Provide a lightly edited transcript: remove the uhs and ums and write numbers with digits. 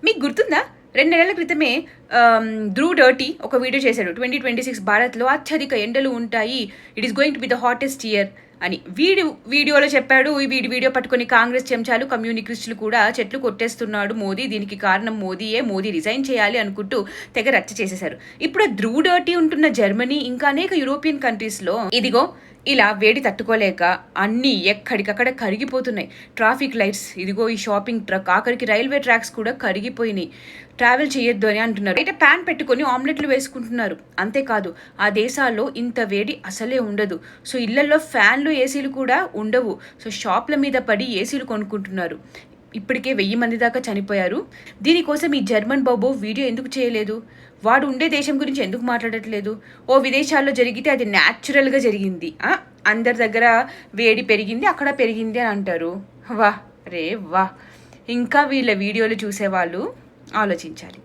మీకు గుర్తుందా 2 నెలల క్రితమే ధ్రువ్ డర్టీ ఒక వీడియో చేశాడు. 2026 భారత్లో అత్యధిక ఎండలు ఉంటాయి, it is going to be the hottest year అని వీడియోలో చెప్పాడు. వీడియో పట్టుకొని కాంగ్రెస్ చెంచాలు కమ్యూనిస్టులు కూడా చెట్లు కొట్టేస్తున్నాడు మోదీ, దీనికి కారణం మోదీయే, మోదీ రిజైన్ చేయాలి అనుకుంటూ తెగ రచ్చ చేసేశారు. ఇప్పుడు ధ్రువ్ డర్టీ ఉంటున్న జర్మనీ ఇంకా అనేక యూరోపియన్ కంట్రీస్లో ఇదిగో ఇలా వేడి తట్టుకోలేక అన్నీ ఎక్కడికక్కడ కరిగిపోతున్నాయి. ట్రాఫిక్ లైట్స్, ఇదిగో ఈ షాపింగ్ ట్రక్, ఆఖరికి రైల్వే ట్రాక్స్ కూడా కరిగిపోయినాయి. ట్రావెల్ చేయొద్దు అని అంటున్నారు. అయితే ప్యాన్ పెట్టుకొని ఆమ్లెట్లు వేసుకుంటున్నారు. అంతేకాదు ఆ దేశాల్లో ఇంత వేడి అసలే ఉండదు. సో ఇళ్లలో ఫ్యాన్లు ఏసీలు కూడా ఉండవు. సో షాప్ల మీద పడి ఏసీలు కొనుక్కుంటున్నారు. ఇప్పటికే 1000 మంది దాకా చనిపోయారు. దీనికోసం ఈ జర్మన్ బాబు వీడియో ఎందుకు చేయలేదు? వాడు ఉండే దేశం గురించి ఎందుకు మాట్లాడట్లేదు? ఓ విదేశాల్లో జరిగితే అది న్యాచురల్గా జరిగింది, అందరి దగ్గర వేడి పెరిగింది, అక్కడ పెరిగింది అని అంటారు. వా రే వా. ఇంకా వీళ్ళ వీడియోలు చూసేవాళ్ళు ఆలోచించాలి.